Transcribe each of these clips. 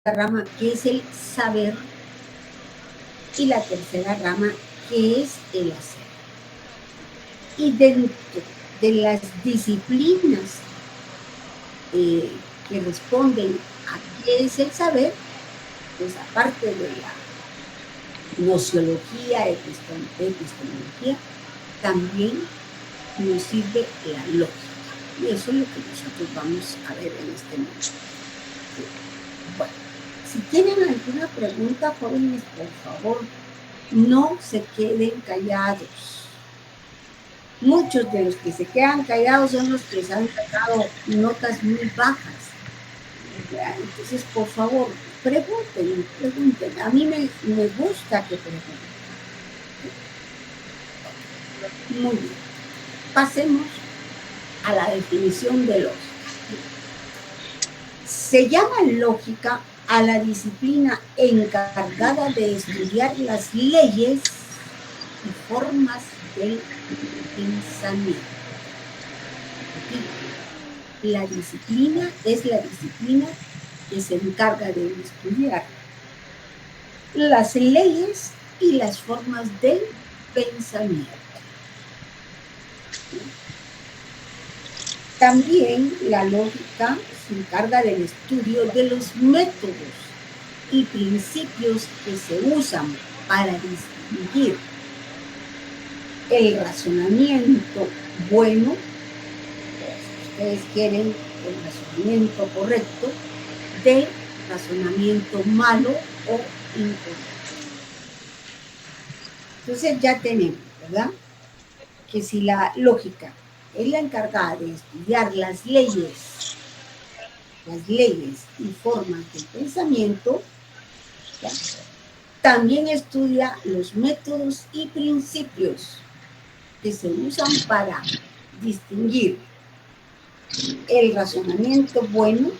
rama, que es el saber, y la tercera rama, que es el hacer. Y dentro de las disciplinas que responden a qué es el saber, pues aparte de la nociología, epistemología, también nos sirve la lógica. Y eso es lo que nosotros vamos a ver en este momento. Bueno, si tienen alguna pregunta, jóvenes, por favor, no se queden callados. Muchos de los que se quedan callados son los que se han sacado notas muy bajas. Entonces, por favor, pregunten. A mí me gusta que pregunten. Muy bien. Pasemos a la definición de lógica. Se llama lógica a la disciplina encargada de estudiar las leyes y formas del pensamiento. La disciplina es la disciplina que se encarga de estudiar las leyes y las formas del pensamiento. También la lógica se encarga del estudio de los métodos y principios que se usan para distinguir el razonamiento bueno, si ustedes quieren el razonamiento correcto, del razonamiento malo o incorrecto. Entonces ya tenemos, ¿verdad? Que si la lógica es la encargada de estudiar las leyes y formas del pensamiento, ¿ya? También estudia los métodos y principios que se usan para distinguir el razonamiento bueno,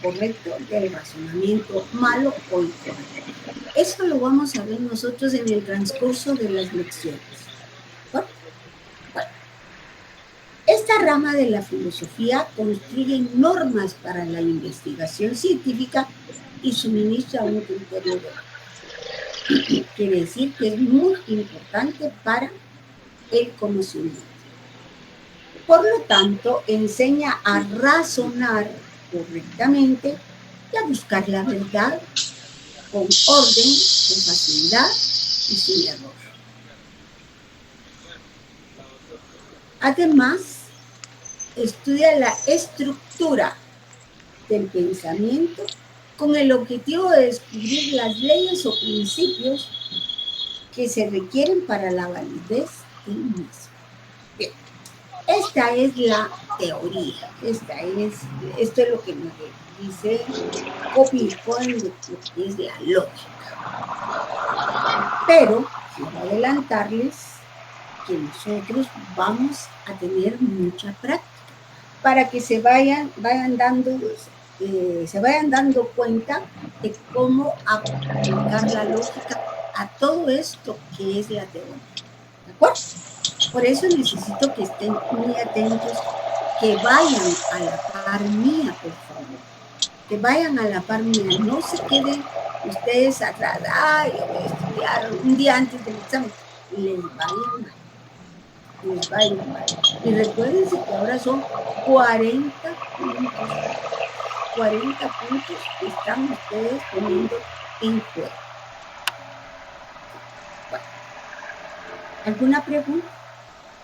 correcto, del razonamiento malo o incorrecto. Eso lo vamos a ver nosotros en el transcurso de las lecciones. Bueno, esta rama de la filosofía construye normas para la investigación científica y suministra un criterio de verdad. Quiere decir que es muy importante para el conocimiento. Por lo tanto, enseña a razonar correctamente y a buscar la verdad con orden, con facilidad y sin error. Además, estudia la estructura del pensamiento con el objetivo de descubrir las leyes o principios que se requieren para la validez del mismo. Bien, esta es la teoría, esto es lo que nos dice Cohen de lo que es la lógica. Pero quiero adelantarles que nosotros vamos a tener mucha práctica para que se vayan dando cuenta de cómo aplicar la lógica a todo esto que es la teoría. ¿De acuerdo? Por eso necesito que estén muy atentos, que vayan a la par mía, por favor. Que vayan a la par mía, no se queden ustedes atrás. Ay, yo voy a estudiar un día antes del examen. Les va a ir mal. Y recuérdense que ahora son 40 puntos. 40 puntos que están ustedes poniendo en juego. Bueno, ¿alguna pregunta?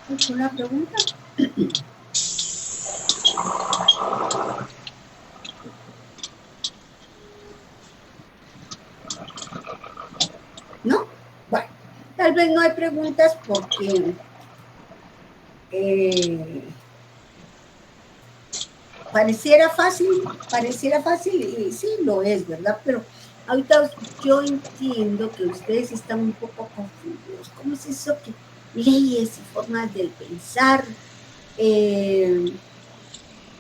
¿Alguna pregunta? ¿No? Bueno, tal vez no hay preguntas porque pareciera fácil y sí lo es, ¿verdad? Pero ahorita yo entiendo que ustedes están un poco confundidos. ¿Cómo es eso que leyes y formas del pensar, que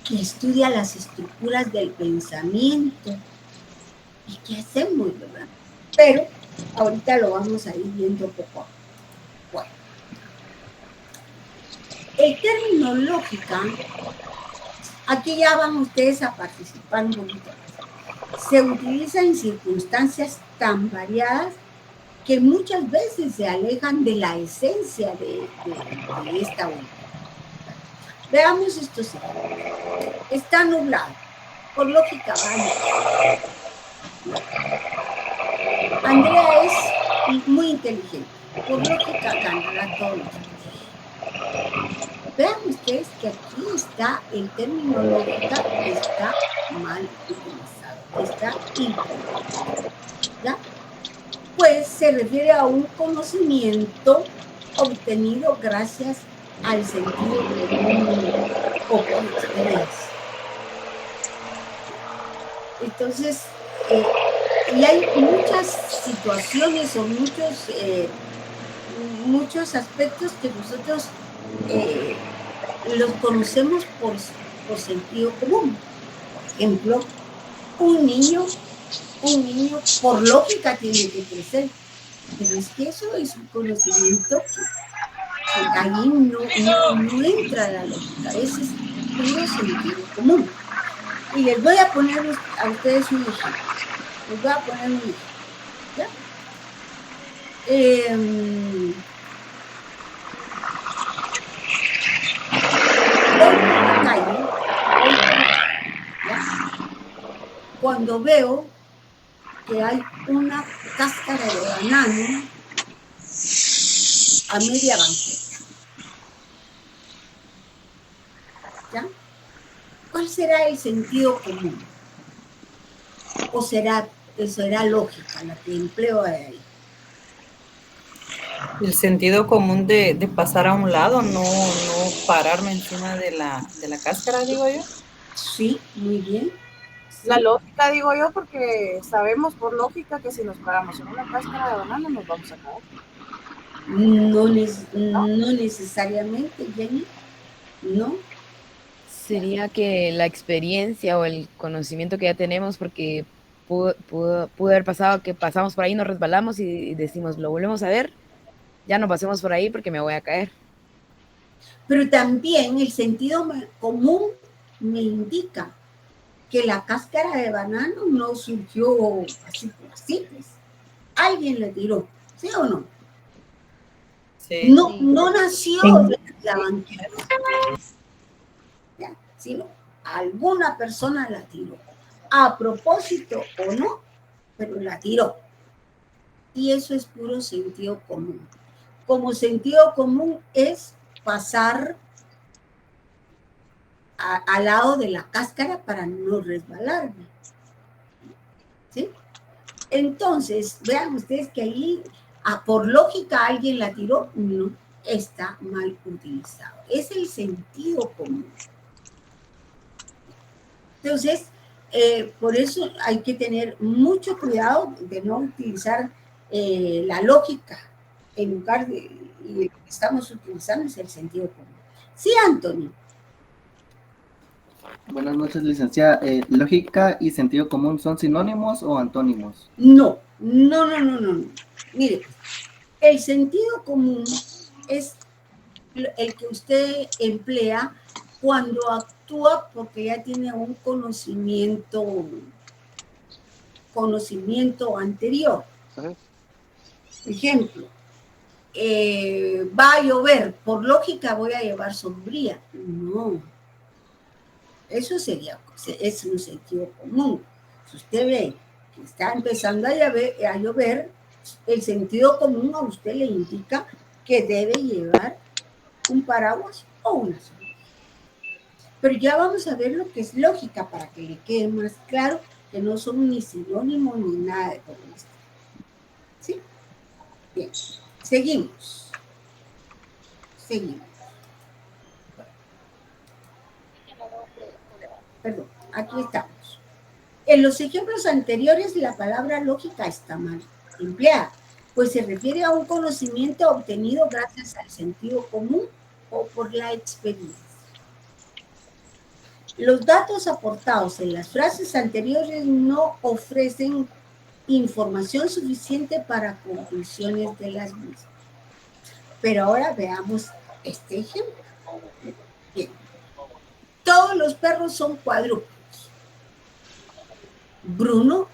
estudia las estructuras del pensamiento? ¿Y qué hacemos, verdad? Pero ahorita lo vamos a ir viendo poco a poco. Bueno, el término lógica, aquí ya van ustedes a participar un poquito más. se utiliza en circunstancias tan variadas que muchas veces se alejan de la esencia de esta última. Veamos estos ejemplos. Está nublado. Por lógica va a llover. Andrea es muy inteligente. Por lógica ganará todos los cursos. Vean ustedes que aquí está el término lógica, está mal utilizado, está incorrecto. ¿Ya? Pues se refiere a un conocimiento obtenido gracias al sentido común o por experiencia. Entonces, y hay muchas situaciones o muchos aspectos que nosotros los conocemos por sentido común. Por ejemplo, un niño por lógica tiene que crecer, pero es que eso es un conocimiento que ahí no entra la lógica, ese es puro sentido común. Y les voy a poner a ustedes un ejemplo. Les voy a poner un ejemplo. ¿Ya? Voy por la calle, ¿ya? Cuando veo que hay una cáscara de banano a media banqueta. ¿Ya? ¿Cuál será el sentido común? ¿O será lógica la que empleo ahí? El sentido común de pasar a un lado, no pararme encima de la cáscara, digo yo. Sí, muy bien. Sí. La lógica, digo yo, porque sabemos por lógica que si nos paramos en una cáscara de banano nos vamos a caer. No necesariamente, Jenny. No. Sería que la experiencia o el conocimiento que ya tenemos, porque pudo haber pasado que pasamos por ahí, nos resbalamos y decimos, lo volvemos a ver, ya no pasemos por ahí porque me voy a caer. Pero también el sentido común me indica que la cáscara de banano no surgió así por así, pues. Alguien le tiró, ¿sí o no? Sí. No nació de la banqueta, sino alguna persona la tiró, a propósito o no, pero la tiró. Y eso es puro sentido común. Como sentido común es pasar al lado de la cáscara para no resbalarme. ¿Sí? Entonces, vean ustedes que ahí, por lógica, alguien la tiró, no, está mal utilizado. Es el sentido común. Entonces, por eso hay que tener mucho cuidado de no utilizar la lógica en lugar de, y lo que estamos utilizando es el sentido común. Sí, Antonio. Buenas noches, licenciada. ¿Lógica y sentido común son sinónimos o antónimos? No. Mire, el sentido común es el que usted emplea cuando actúa porque ya tiene un conocimiento anterior. Por ejemplo, va a llover, por lógica voy a llevar sombría. No. Eso es un sentido común. Si usted ve que está empezando a llover, el sentido común a usted le indica que debe llevar un paraguas o una sombría. Pero ya vamos a ver lo que es lógica para que le quede más claro que no son ni sinónimos ni nada de todo esto. ¿Sí? Bien, seguimos. Perdón, aquí estamos. En los ejemplos anteriores, la palabra lógica está mal empleada, pues se refiere a un conocimiento obtenido gracias al sentido común o por la experiencia. Los datos aportados en las frases anteriores no ofrecen información suficiente para conclusiones de las mismas. Pero ahora veamos este ejemplo. Bien. Todos los perros son cuadrúpedos. Bruno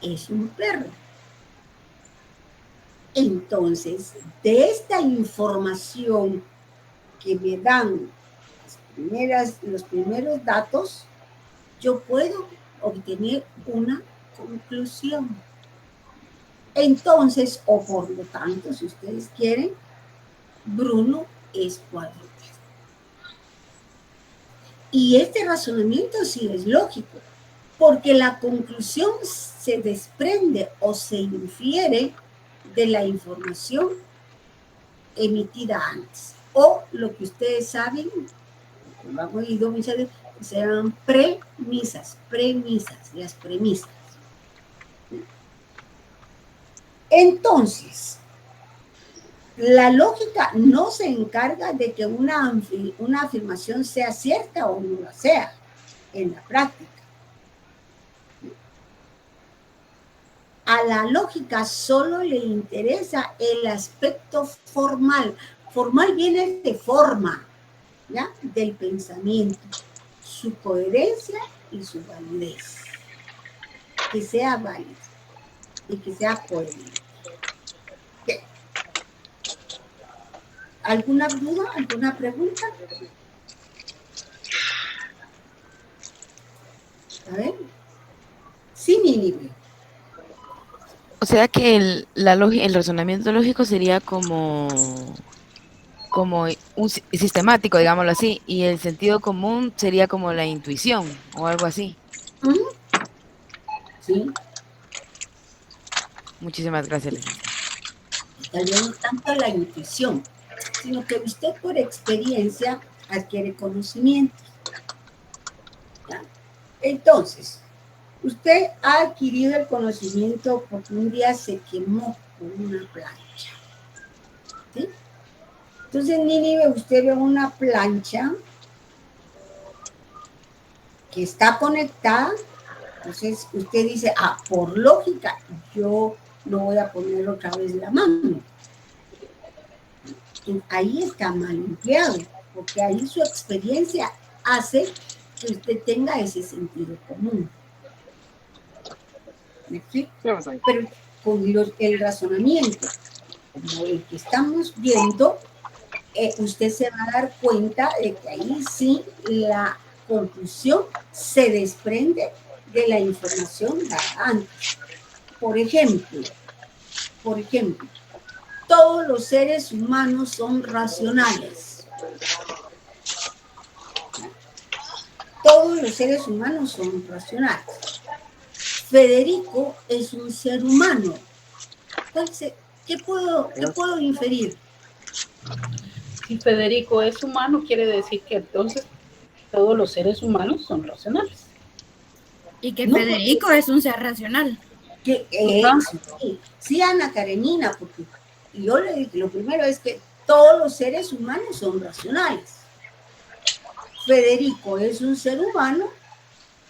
es un perro. Entonces, de esta información que me dan los primeros datos, yo puedo obtener una conclusión. Entonces, o por lo tanto, si ustedes quieren, Bruno es cuadrúpedo. Y este razonamiento sí es lógico, porque la conclusión se desprende o se infiere de la información emitida antes, o lo que ustedes saben, como han oído muchas veces, se llaman premisas, las premisas. Entonces, la lógica no se encarga de que una afirmación sea cierta o no la sea en la práctica. A la lógica solo le interesa el aspecto formal. Formal viene de forma, ¿ya? Del pensamiento, su coherencia y su validez. Que sea válida y que sea coherente. Bien. ¿Alguna duda? ¿Alguna pregunta? A ver. Sí, Nínive. O sea que el razonamiento lógico sería como un sistemático, digámoslo así, y el sentido común sería como la intuición o algo así. Sí. Muchísimas gracias, licenciada. Tal vez no tanto la intuición, sino que usted por experiencia adquiere conocimientos. ¿Ya? Entonces, usted ha adquirido el conocimiento porque un día se quemó con una plancha. ¿Sí? Entonces, Nínive, usted ve una plancha que está conectada. Entonces, usted dice, por lógica, yo no voy a poner otra vez la mano. Y ahí está mal empleado, porque ahí su experiencia hace que usted tenga ese sentido común. ¿Me explico? Pero con el razonamiento, como el que estamos viendo, usted se va a dar cuenta de que ahí sí la conclusión se desprende de la información dada antes. Por ejemplo, todos los seres humanos son racionales. Todos los seres humanos son racionales. Federico es un ser humano. Entonces, ¿qué puedo inferir? Si Federico es humano, quiere decir que entonces todos los seres humanos son racionales. Y que no, Federico es un ser racional. Sí, Ana Karenina, porque yo le dije, lo primero es que todos los seres humanos son racionales. Federico es un ser humano,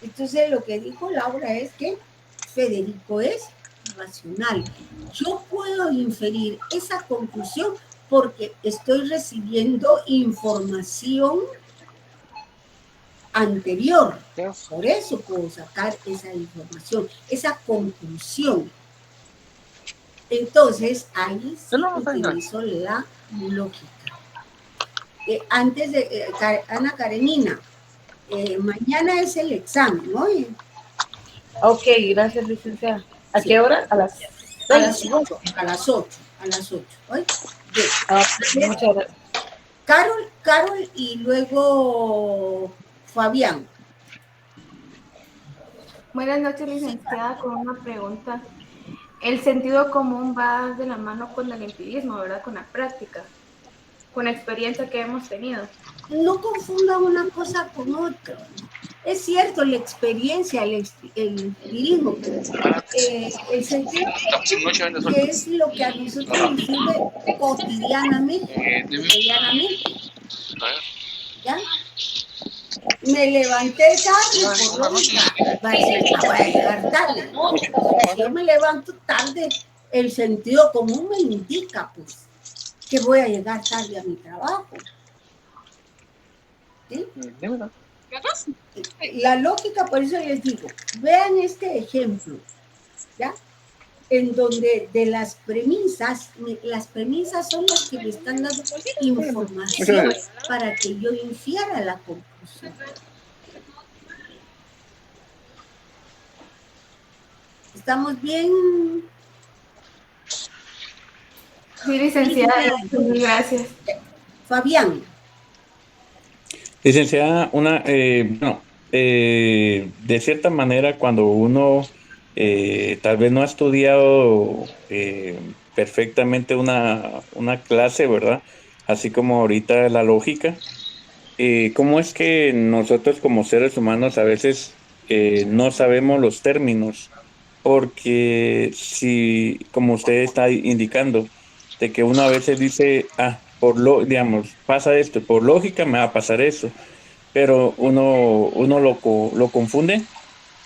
entonces lo que dijo Laura es que Federico es racional. Yo puedo inferir esa conclusión porque estoy recibiendo información anterior. Por eso puedo sacar esa información, esa conclusión. Entonces, ahí sí utilizo la lógica. Antes de Ana Karenina, mañana es el examen, ¿no? Ok, gracias, licenciada. ¿A qué hora? A las 8. A las 8. ¿Oye? Muchas gracias. Carol y luego Fabián. Buenas noches, licenciada, con una pregunta. El sentido común va de la mano con el empirismo, ¿verdad? Con la práctica, con la experiencia que hemos tenido. No confundan una cosa con otra. Es cierto, la experiencia, el empirismo, el sentido que es lo que a nosotros nos sirve cotidianamente. ¿Ya? Me levanté tarde, por lógica, va a decir, voy a llegar tarde. Si yo me levanto tarde, el sentido común me indica, pues, que voy a llegar tarde a mi trabajo. ¿Sí? La lógica, por eso les digo, vean este ejemplo, ¿ya? En donde de las premisas son las que me están dando información para que yo infiera la conclusión. ¿Estamos bien? Sí, licenciada, muchas gracias. Fabián. Licenciada, de cierta manera, cuando uno tal vez no ha estudiado perfectamente una clase, ¿verdad? Así como ahorita la lógica, ¿cómo es que nosotros como seres humanos a veces no sabemos los términos? Porque si, como usted está indicando, de que uno a veces dice, digamos, pasa esto, por lógica me va a pasar eso, pero uno lo confunde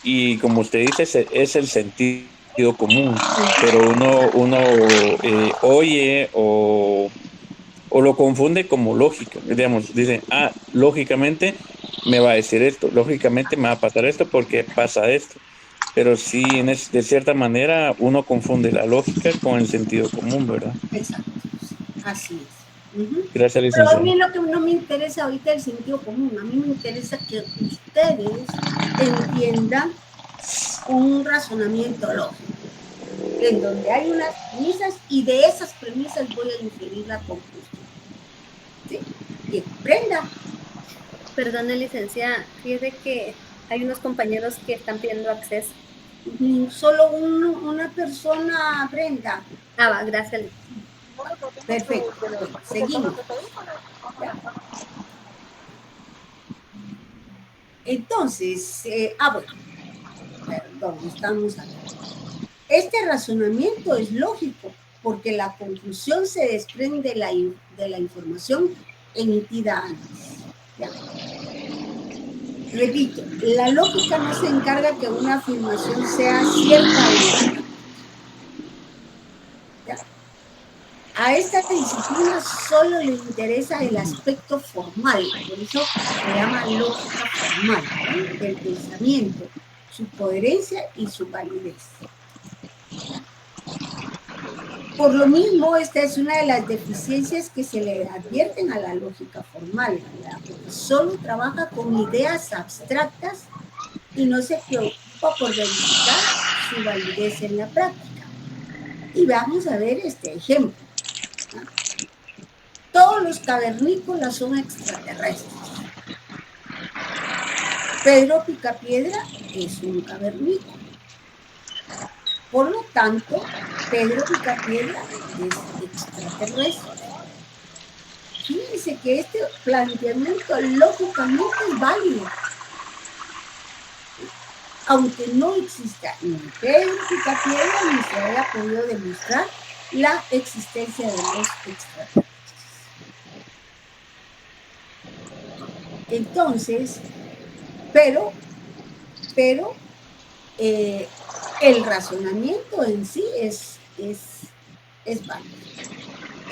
y como usted dice, es el sentido común, pero uno oye o lo confunde como lógica, digamos, dice, lógicamente me va a decir esto, lógicamente me va a pasar esto porque pasa esto, pero sí, de cierta manera uno confunde la lógica con el sentido común, ¿verdad? Exacto, así es. Gracias, Pero a licenciado. mí lo que no me interesa ahorita es el sentido común, a mí me interesa que ustedes entiendan un razonamiento lógico, en donde hay unas premisas y de esas premisas voy a inferir la conclusión. ¿Sí? Bien, Brenda. Perdone, licenciada, fíjese que hay unos compañeros que están pidiendo acceso. Solo una persona, Brenda. Va, gracias. Perfecto, seguimos. Entonces, bueno, perdón, estamos aquí. Este razonamiento es lógico porque la conclusión se desprende de la información emitida antes. ¿Ya? Repito, la lógica no se encarga que una afirmación sea cierta o no. ¿Ya? A esta disciplina solo le interesa el aspecto formal, por eso se llama lógica formal, ¿no? Del pensamiento, su coherencia y su validez. Por lo mismo, esta es una de las deficiencias que se le advierten a la lógica formal, ¿verdad? Porque solo trabaja con ideas abstractas y no se preocupa por verificar su validez en la práctica. Y vamos a ver este ejemplo. Todos los cavernícolas son extraterrestres. Pedro Picapiedra es un cavernícola. Por lo tanto, Pedro Picapiedra es extraterrestre. Fíjense que este planteamiento lógicamente es válido. Aunque no exista ni Pedro Picapiedra ni se haya podido demostrar la existencia de los extraterrestres. Entonces, pero el razonamiento en sí es válido.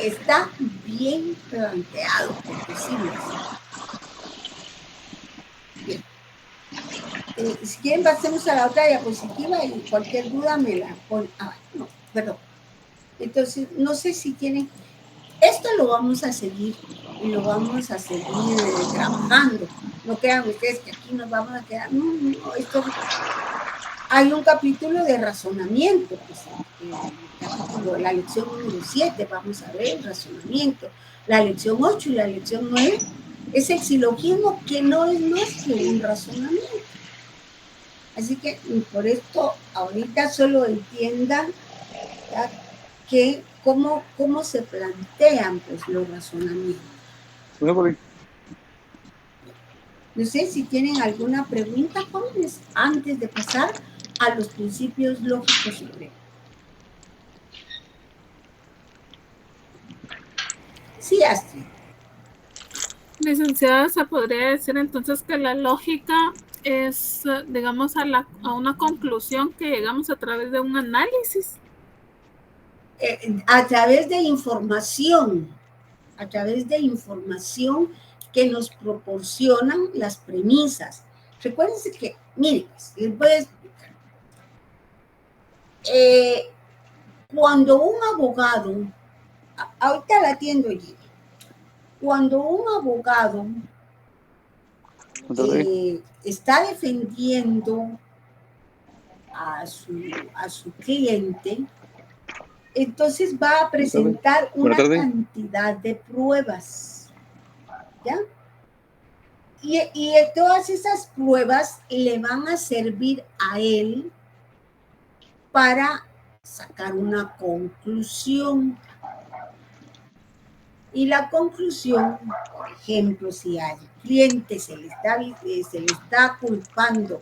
Está bien planteado, por decirlo así. Bien. Si quieren, pasemos a la otra diapositiva y cualquier duda me la ponen. No, perdón. Entonces, no sé si tienen... Esto lo vamos a seguir y lo vamos a seguir trabajando. No crean ustedes que aquí nos vamos a quedar... No, esto... Hay un capítulo de razonamiento, pues, la lección número 7, vamos a ver, razonamiento. La lección 8 y la lección 9 es el silogismo, que no es más que un razonamiento. Así que por esto ahorita solo entiendan, ¿ya?, que cómo se plantean, pues, los razonamientos. No sé si tienen alguna pregunta, jóvenes, antes de pasar a los principios lógicos supremos. Sí, Astrid. Licenciada, ¿se podría decir entonces que la lógica es, digamos, a una conclusión que llegamos a través de un análisis? A través de información que nos proporcionan las premisas. Recuérdense que, miren, les voy a explicar. Cuando un abogado, ahorita la atiendo yo, cuando un abogado está defendiendo a su cliente, entonces va a presentar una cantidad de pruebas, ¿ya? Y todas esas pruebas le van a servir a él para sacar una conclusión. Y la conclusión, por ejemplo, si al cliente se le está culpando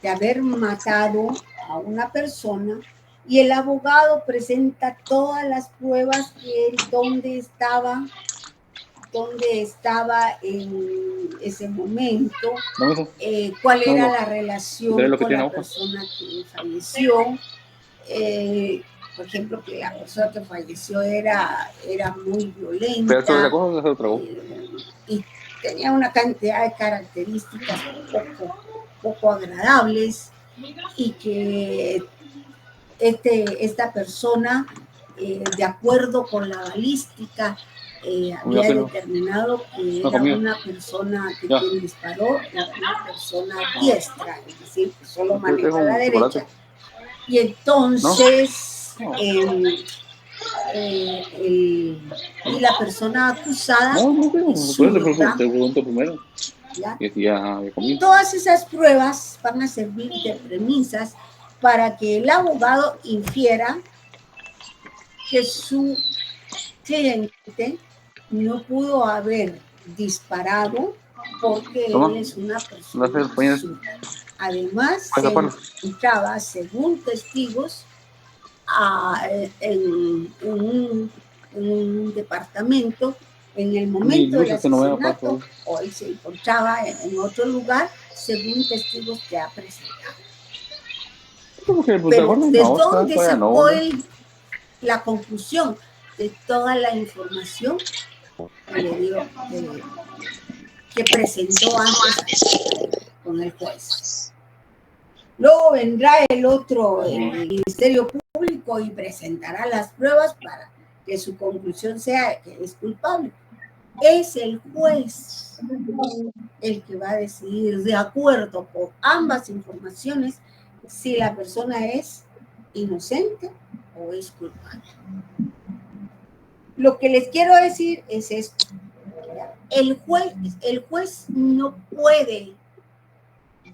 de haber matado a una persona y el abogado presenta todas las pruebas de dónde estaba en ese momento, cuál era la relación con la persona que falleció, por ejemplo, que la persona que falleció era muy violenta y tenía una cantidad de características poco agradables, y que esta persona, de acuerdo con la balística, había determinado que era una persona que quien disparó era una persona diestra, es decir, que solo maneja la derecha. Y entonces y la persona acusada es zurda. Todas esas pruebas van a servir de premisas para que el abogado infiera que su cliente no pudo haber disparado porque él es una persona zurda. Además, se encontraba, según testigos, en un departamento en el momento del asesinato, o él se encontraba en otro lugar, según testigos que ha presentado. Pero ¿de dónde sacó él la conclusión de toda la información que presentó antes con el juez? Luego vendrá el Ministerio Público y presentará las pruebas para que su conclusión sea que es culpable. Es el juez el que va a decidir, de acuerdo con ambas informaciones, si la persona es inocente o es culpable. Lo que les quiero decir es esto. El juez no puede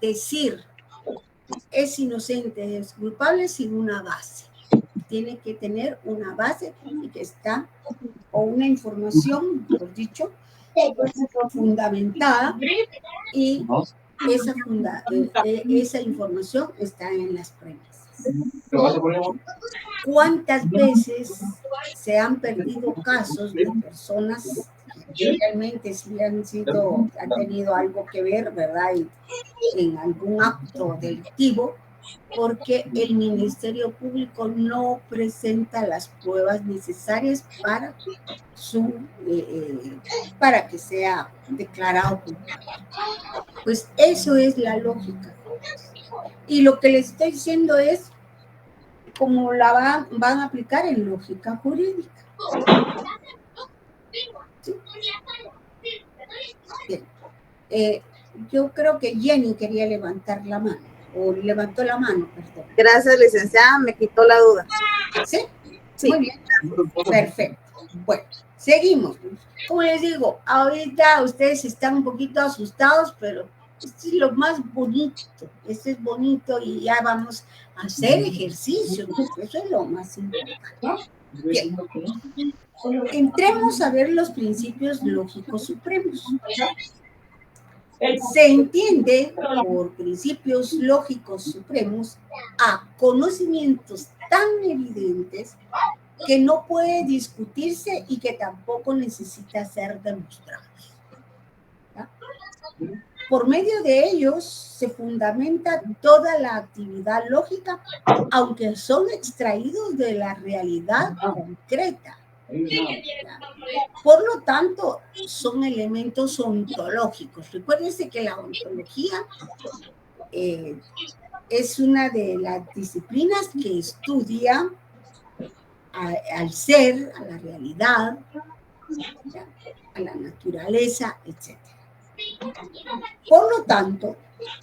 decir es inocente, es culpable sin una base. Tiene que tener una base que está, o una información, mejor dicho, fundamentada, y esa información está en las premisas. ¿Cuántas veces se han perdido casos de personas que realmente sí han tenido algo que ver, ¿verdad?, en algún acto delictivo, porque el Ministerio Público no presenta las pruebas necesarias para que sea declarado culpable? Pues eso es la lógica. Y lo que les estoy diciendo es cómo la van a aplicar en lógica jurídica. ¿Sí? Bien. Yo creo que Jenny quería levantar la mano, o levantó la mano, perdón. Gracias, licenciada, me quitó la duda. ¿Sí? Sí. Muy bien. Perfecto. Bueno, seguimos. Como les digo, ahorita ustedes están un poquito asustados, pero esto es lo más bonito. Esto es bonito y ya vamos a hacer ejercicio. Eso es lo más importante. Bien. Entremos a ver los principios lógicos supremos. Se entiende por principios lógicos supremos a conocimientos tan evidentes que no puede discutirse y que tampoco necesita ser demostrados. ¿Ya? Por medio de ellos se fundamenta toda la actividad lógica, aunque son extraídos de la realidad concreta, Por lo tanto, son elementos ontológicos. Recuérdense que la ontología es una de las disciplinas que estudia al ser, a la realidad, a la naturaleza, etc. Por lo tanto,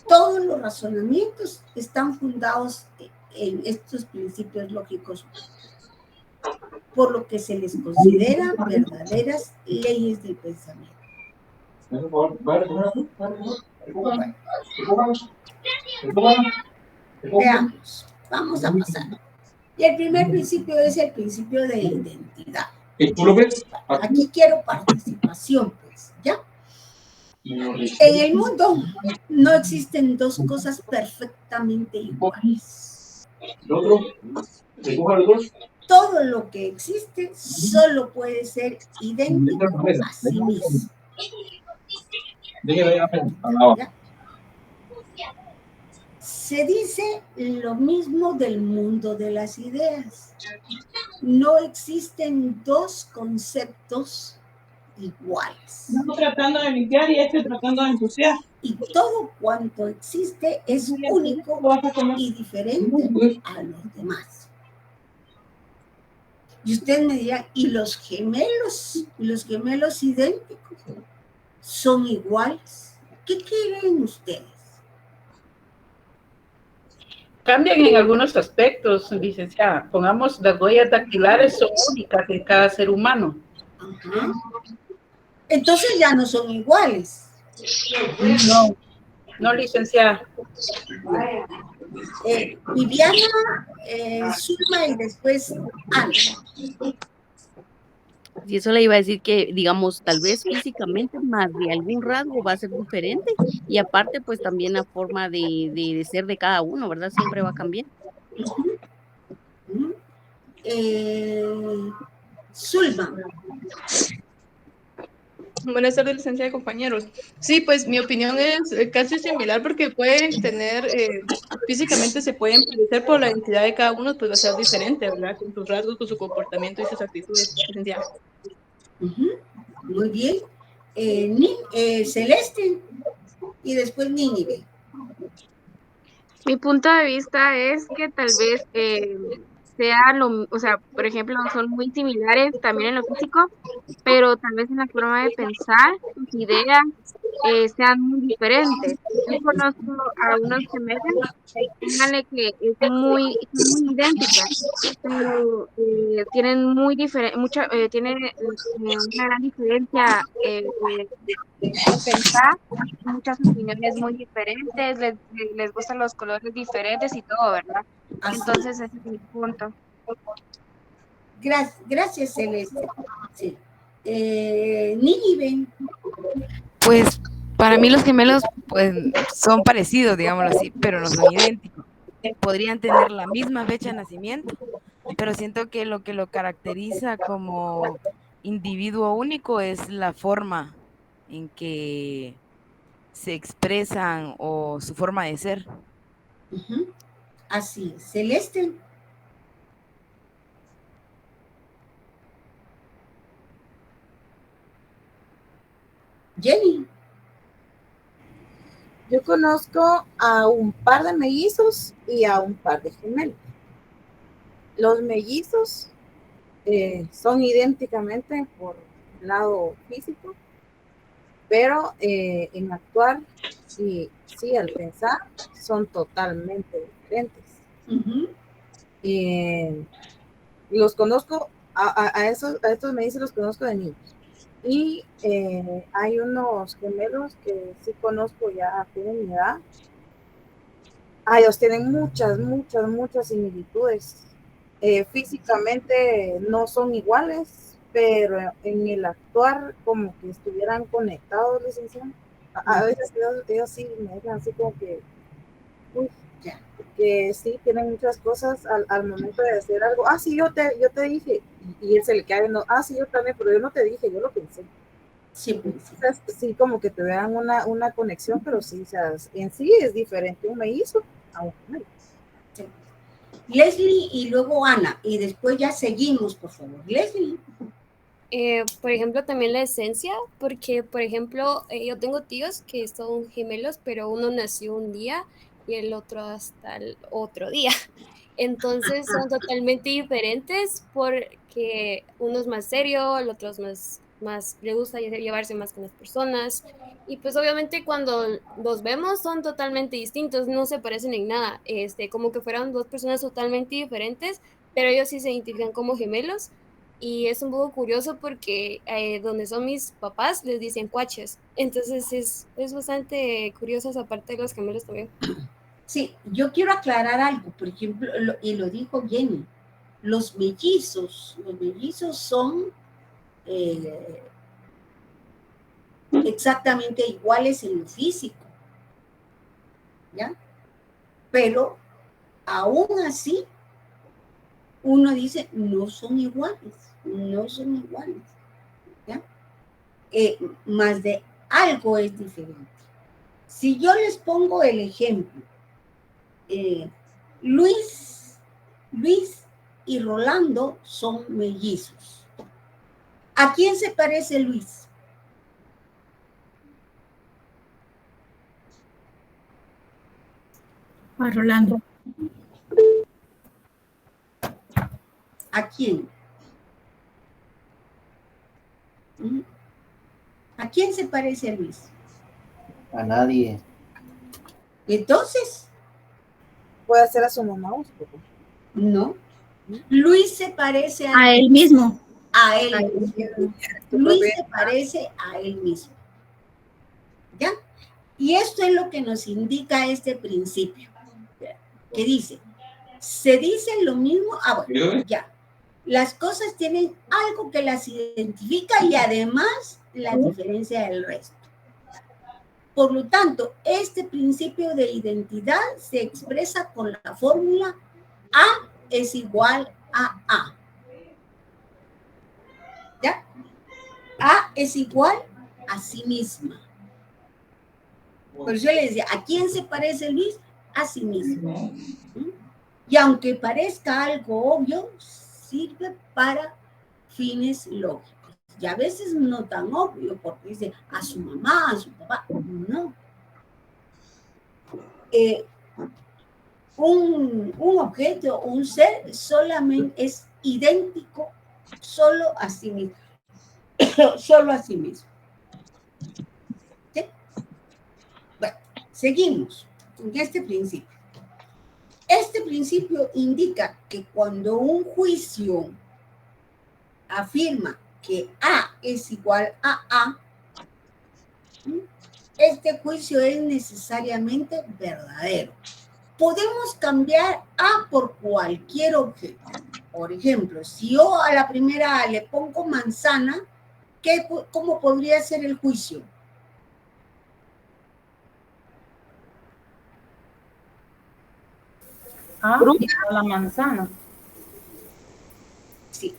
todos los razonamientos están fundados en estos principios lógicos, por lo que se les considera verdaderas leyes del pensamiento. Veamos, vamos a pasar. Y el primer principio es el principio de identidad. Aquí quiero participación, pues, ¿ya? En el mundo no existen dos cosas perfectamente iguales. Todo lo que existe solo puede ser idéntico a sí mismo. ¿Ya? Se dice lo mismo del mundo de las ideas. No existen dos conceptos iguales. Estamos tratando de limpiar y tratando de ensuciar. Y todo cuanto existe es único y diferente a los demás. Y usted me dirá, ¿y los gemelos idénticos son iguales? ¿Qué creen ustedes? Cambian en algunos aspectos, licenciada. Pongamos, las huellas dactilares son únicas en cada ser humano. Ajá. Entonces ya no son iguales. No, licenciada. Viviana, Zulma y después Ana. Y eso le iba a decir que, digamos, tal vez físicamente más de algún rasgo va a ser diferente y aparte pues también la forma de ser de cada uno, ¿verdad? Siempre va a cambiar. Zulma. Buenas tardes, licenciada y compañeros. Sí, pues mi opinión es casi similar porque pueden tener, físicamente se pueden parecer, por la identidad de cada uno, pues va a ser diferente, ¿verdad? Con sus rasgos, con su comportamiento y sus actitudes, licenciada. Muy bien. Celeste y después Nínive. Mi punto de vista es que tal vez sea o sea, por ejemplo, son muy similares también en lo físico, pero tal vez en la forma de pensar, sus ideas sean muy diferentes. Yo conozco a unos gemelos, díganle que son muy idénticas, pero tienen muy tienen una gran diferencia de pensar, muchas opiniones muy diferentes, les gustan los colores diferentes y todo, ¿verdad? Entonces ese es mi punto. Gracias, Celeste. Sí. Nínive. Pues para mí los gemelos pues son parecidos, digámoslo así, pero no son idénticos. Podrían tener la misma fecha de nacimiento, pero siento que lo caracteriza como individuo único es la forma en que se expresan o su forma de ser. Así, Celeste. Jenny. Yo conozco a un par de mellizos y a un par de gemelos. Los mellizos son idénticamente por el lado físico, pero en actuar sí, al pensar son totalmente diferentes. Los conozco, a estos mellizos los conozco de niños. Y hay unos gemelos que sí conozco, ya tienen mi edad. Ellos tienen muchas similitudes. Físicamente no son iguales, pero en el actuar como que estuvieran conectados, licenciada. A veces ellos sí me dejan así como que sí tienen muchas cosas al momento de hacer algo. Sí, yo te dije, y él se le queda viendo, sí, yo también, pero yo no te dije, yo lo pensé. Sí, sí, como que te vean una conexión, pero sí, o sea, en sí es diferente un mellizo a un gemelo. Sí. Leslie y luego Ana, y después ya seguimos, por favor. Leslie. Por ejemplo, también la esencia, porque, por ejemplo, yo tengo tíos que son gemelos, pero uno nació un día y el otro hasta el otro día. Entonces son totalmente diferentes porque uno es más serio, el otro es más le gusta llevarse más con las personas. Y pues obviamente cuando los vemos son totalmente distintos, no se parecen en nada, como que fueran dos personas totalmente diferentes, pero ellos sí se identifican como gemelos. Y es un poco curioso porque donde son mis papás les dicen cuaches. Entonces es bastante curioso esa parte de los gemelos también. Sí, yo quiero aclarar algo, por ejemplo, y lo dijo Jenny, los mellizos son exactamente iguales en lo físico, ¿ya? Pero aún así, uno dice, no son iguales, ¿ya? Más de algo es diferente. Si yo les pongo el ejemplo, Luis y Rolando son mellizos. ¿A quién se parece Luis? A Rolando. ¿A quién? ¿A quién se parece a Luis? A nadie. Entonces, puede ser a su mamá o su papá. No. Luis se parece a él mismo. A él mismo. Luis se parece a él mismo. ¿Ya? Y esto es lo que nos indica este principio. Que dice, se dice lo mismo. Bueno, ya. Las cosas tienen algo que las identifica y además las diferencia del resto. Por lo tanto, este principio de identidad se expresa con la fórmula A es igual a A. ¿Ya? A es igual a sí misma. Por eso yo le decía, ¿a quién se parece Luis? A sí mismo. Y aunque parezca algo obvio, sirve para fines lógicos. Y a veces no tan obvio, porque dice a su mamá, a su papá. No. Un objeto, un ser, solamente es idéntico solo a sí mismo. Solo a sí mismo. ¿Sí? Bueno, seguimos con este principio. Este principio indica que cuando un juicio afirma que A es igual a A, este juicio es necesariamente verdadero. Podemos cambiar A por cualquier objeto. Por ejemplo, si yo a la primera A le pongo manzana, ¿cómo podría ser el juicio? A a la manzana. Sí.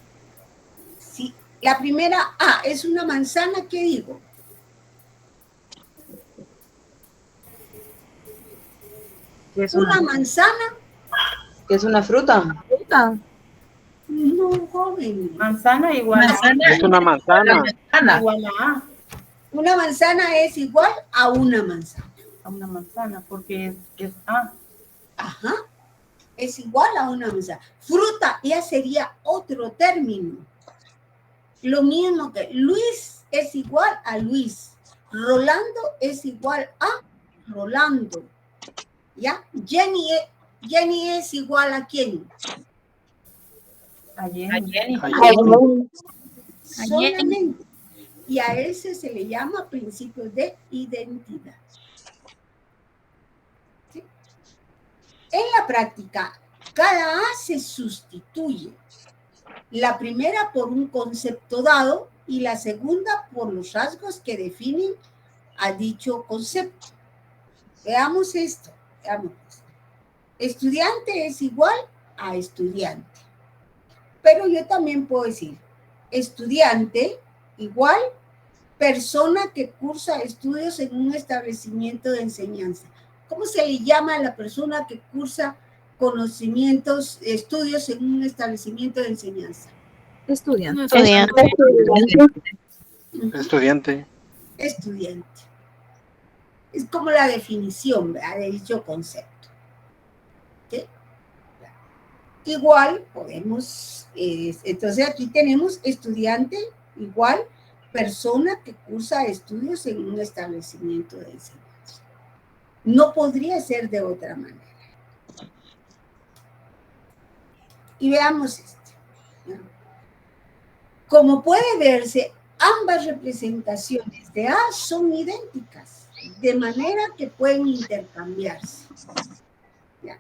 Si la primera A es una manzana, ¿qué digo? Es una manzana. ¿Qué es una fruta? ¿Fruta? No, joven. Manzana igual Es una manzana. Igual a A. Una manzana es igual a una manzana. A una manzana, porque es A. Ajá. Es igual a una manzana. Fruta ya sería otro término. Lo mismo que Luis es igual a Luis. Rolando es igual a Rolando. ¿Ya? Jenny es igual a quién? A Jenny. Solamente. Y a ese se le llama principio de identidad. ¿Sí? En la práctica, cada A se sustituye. La primera por un concepto dado y la segunda por los rasgos que definen a dicho concepto. Veamos esto. Veamos. Estudiante es igual a estudiante. Pero yo también puedo decir estudiante igual persona que cursa estudios en un establecimiento de enseñanza. ¿Cómo se le llama a la persona que cursa estudios en un establecimiento de enseñanza? Estudiante. Estudiante. Estudiante. Es como la definición, ¿verdad?, de dicho concepto. ¿Sí? Igual podemos, entonces aquí tenemos estudiante igual persona que cursa estudios en un establecimiento de enseñanza. No podría ser de otra manera. Y veamos esto. Como puede verse, ambas representaciones de A son idénticas, de manera que pueden intercambiarse. ¿Ya?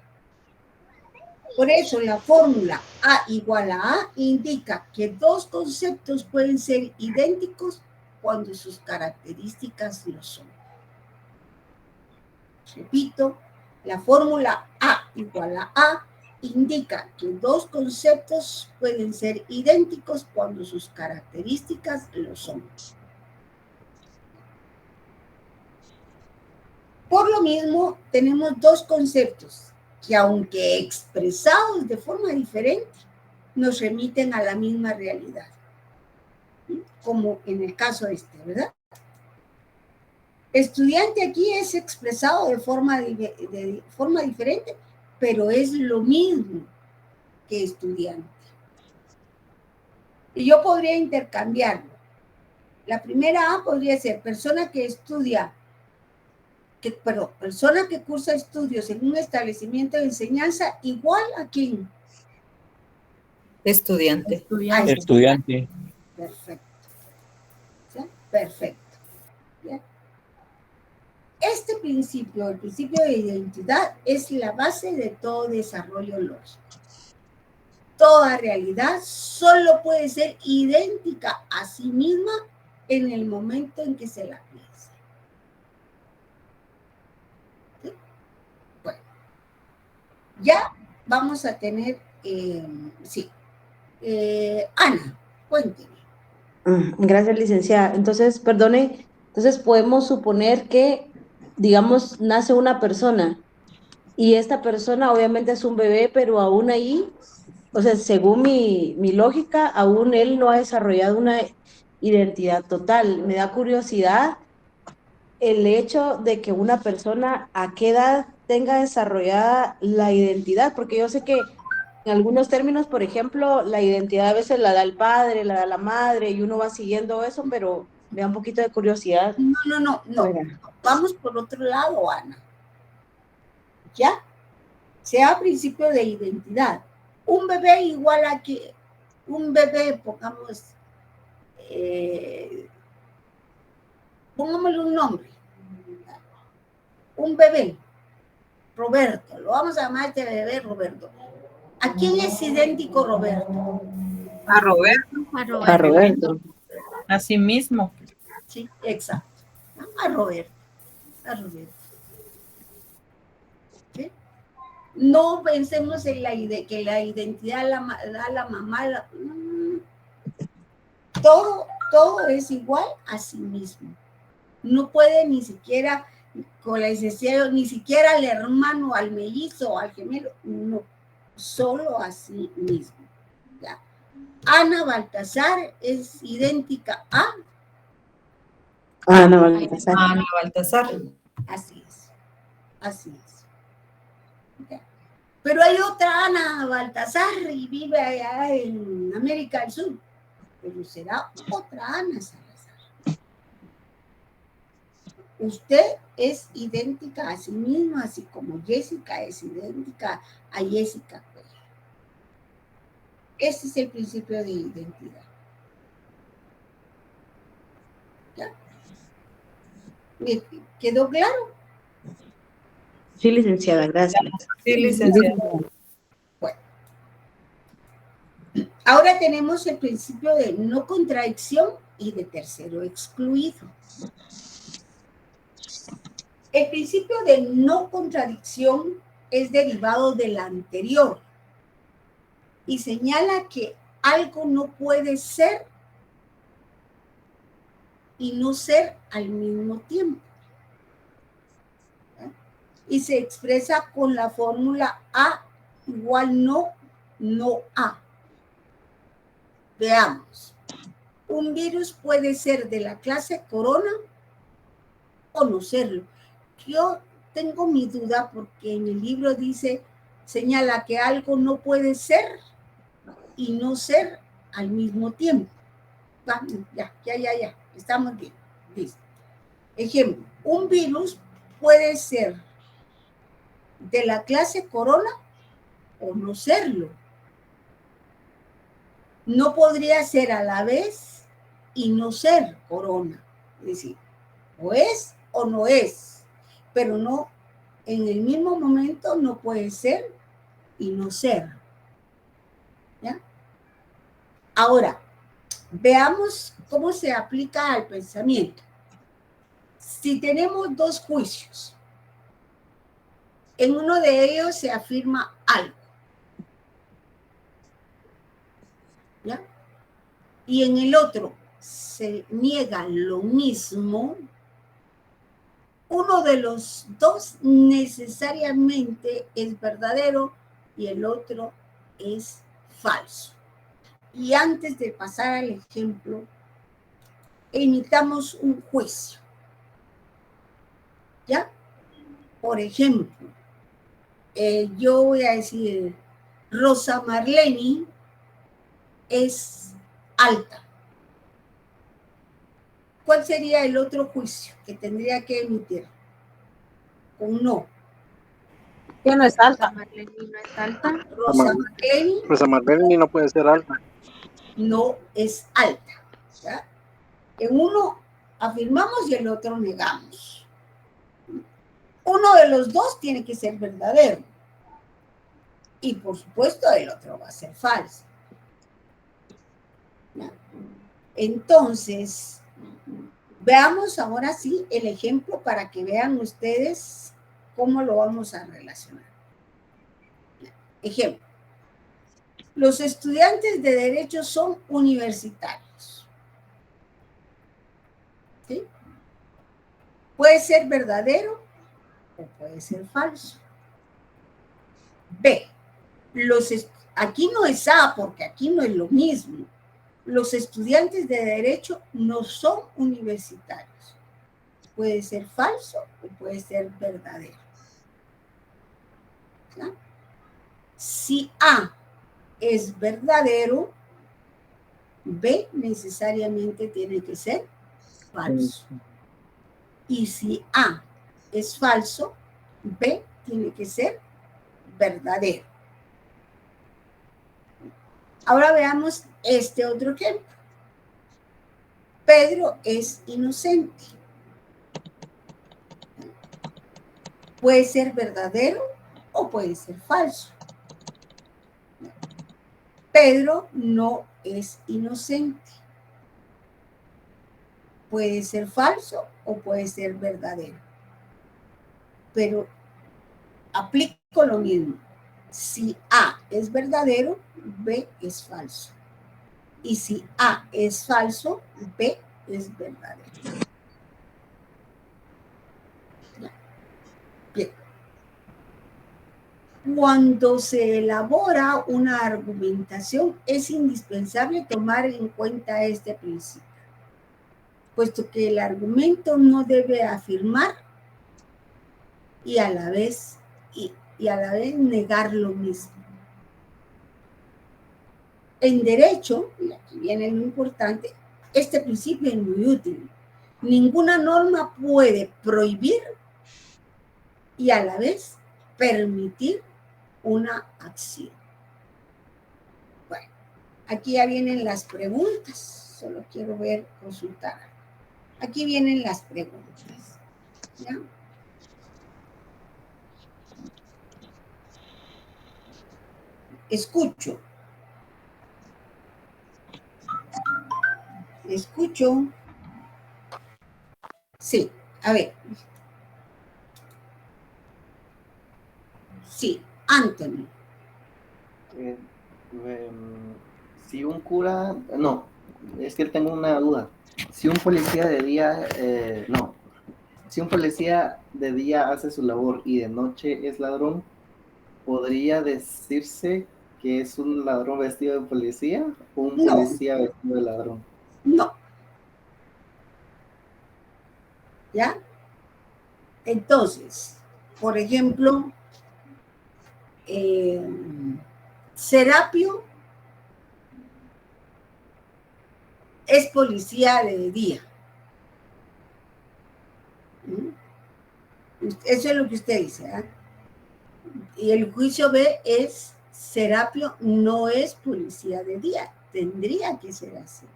Por eso la fórmula A igual a A indica que dos conceptos pueden ser idénticos cuando sus características lo son. Repito, la fórmula A igual a A indica que dos conceptos pueden ser idénticos cuando sus características lo son. Por lo mismo, tenemos dos conceptos que, aunque expresados de forma diferente, nos remiten a la misma realidad, como en el caso este, ¿verdad? Estudiante aquí es expresado de forma diferente, pero es lo mismo que estudiante. Y yo podría intercambiarlo. La primera A podría ser persona que estudia, persona que cursa estudios en un establecimiento de enseñanza igual a quién. Estudiante. Estudiante. Perfecto. ¿Sí? Perfecto. ¿Bien? Este principio, el principio de identidad, es la base de todo desarrollo lógico. Toda realidad solo puede ser idéntica a sí misma en el momento en que se la piensa. ¿Sí? Bueno, ya vamos a tener, Ana, cuénteme. Gracias, licenciada. Entonces, perdone, entonces podemos suponer que, digamos, nace una persona y esta persona obviamente es un bebé, pero aún ahí, o sea, según mi lógica, aún él no ha desarrollado una identidad total. Me da curiosidad el hecho de que una persona a qué edad tenga desarrollada la identidad, porque yo sé que en algunos términos, por ejemplo, la identidad a veces la da el padre, la da la madre, y uno va siguiendo eso, pero me da un poquito de curiosidad. No. Vamos por otro lado, Ana. ¿Ya? Sea principio de identidad. Un bebé igual a que un bebé, pongámosle un nombre. Un bebé, Roberto, lo vamos a llamar este bebé Roberto. ¿A quién es idéntico Roberto? A Roberto. A Roberto. A sí mismo. Sí, exacto. A Roberto. ¿Sí? No pensemos en que la identidad da la mamá. Todo es igual a sí mismo. No puede ni siquiera, con la excepción, ni siquiera al hermano, al mellizo, al gemelo, no. Solo a sí mismo. ¿Ya? Ana Baltasar es idéntica a Ana Baltasar. Ana Baltasar. Así es. ¿Ya? Pero hay otra Ana Baltasar y vive allá en América del Sur. Pero será otra Ana Salazar. Usted es idéntica a sí misma, así como Jessica es idéntica a Jessica. Ese es el principio de identidad. ¿Ya? ¿Me quedó claro? Sí, licenciada, gracias. Sí, licenciada. Bueno. Ahora tenemos el principio de no contradicción y de tercero excluido. El principio de no contradicción es derivado del anterior y señala que algo no puede ser y no ser al mismo tiempo. ¿Eh? Y se expresa con la fórmula A igual no A. Veamos. Un virus puede ser de la clase corona o no serlo. Yo tengo mi duda porque en el libro dice, señala que algo no puede ser y no ser al mismo tiempo. Va, ya, estamos bien. Listo. Ejemplo, un virus puede ser de la clase corona o no serlo. No podría ser a la vez y no ser corona. Es decir, o es o no es, pero no, en el mismo momento no puede ser y no ser. ¿Ya? Ahora, veamos cómo se aplica al pensamiento. Si tenemos dos juicios, en uno de ellos se afirma algo, ¿ya? Y en el otro se niega lo mismo, uno de los dos necesariamente es verdadero y el otro es falso. Y antes de pasar al ejemplo, emitamos un juicio. ¿Ya? Por ejemplo, yo voy a decir, Rosa Marlene es alta. ¿Cuál sería el otro juicio que tendría que emitir? Un no. Que no es alta. Rosa Marlene no es alta. Rosa Marlene no puede ser alta. No es alta. ¿Ya? En uno afirmamos y el otro negamos. Uno de los dos tiene que ser verdadero. Y por supuesto el otro va a ser falso. ¿Ya? Entonces, veamos ahora sí el ejemplo para que vean ustedes cómo lo vamos a relacionar. Ejemplo. Los estudiantes de Derecho son universitarios. ¿Sí? Puede ser verdadero o puede ser falso. B. Aquí no es A porque aquí no es lo mismo. Los estudiantes de Derecho no son universitarios. Puede ser falso o puede ser verdadero. ¿Ya? Si A es verdadero, B necesariamente tiene que ser falso. Y si A es falso, B tiene que ser verdadero. Ahora veamos este otro ejemplo. Pedro es inocente. Puede ser verdadero o puede ser falso. Pedro no es inocente. Puede ser falso o puede ser verdadero. Pero aplico lo mismo. Si A es verdadero, B es falso. Y si A es falso, B es verdadero. Bien. Cuando se elabora una argumentación, es indispensable tomar en cuenta este principio, puesto que el argumento no debe afirmar y a la vez negar lo mismo. En derecho, y aquí viene lo importante, este principio es muy útil. Ninguna norma puede prohibir y a la vez permitir una acción. Bueno, aquí ya vienen las preguntas. Solo quiero ver, consultar. Aquí vienen las preguntas. ¿Ya? Escucho. Escucho. Sí, a ver. Sí, Anthony. Si un cura, no, es que tengo una duda. Si un policía de día, si un policía de día hace su labor y de noche es ladrón, ¿podría decirse que es un ladrón vestido de policía o un No. policía vestido de ladrón? No. ¿Ya? Entonces, por ejemplo, Serapio es policía de día. Eso es lo que usted dice, ¿eh? Y el juicio B es: Serapio no es policía de día, tendría que ser así.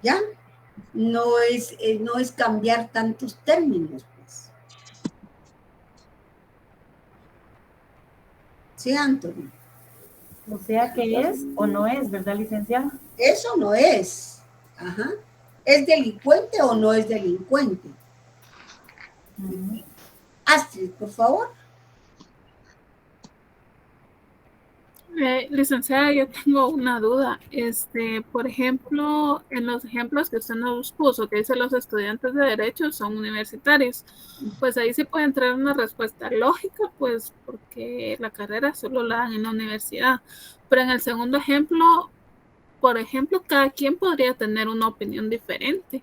¿Ya? No es cambiar tantos términos, pues. Sí, Anthony. O sea que es o no es, ¿verdad, licenciada? Eso no es. Ajá. ¿Es delincuente o no es delincuente? Astrid, por favor. Licenciada, yo tengo una duda. Por ejemplo, en los ejemplos que usted nos puso, que dice los estudiantes de Derecho son universitarios, pues ahí sí puede entrar una respuesta lógica, pues porque la carrera solo la dan en la universidad. Pero en el segundo ejemplo, por ejemplo, cada quien podría tener una opinión diferente.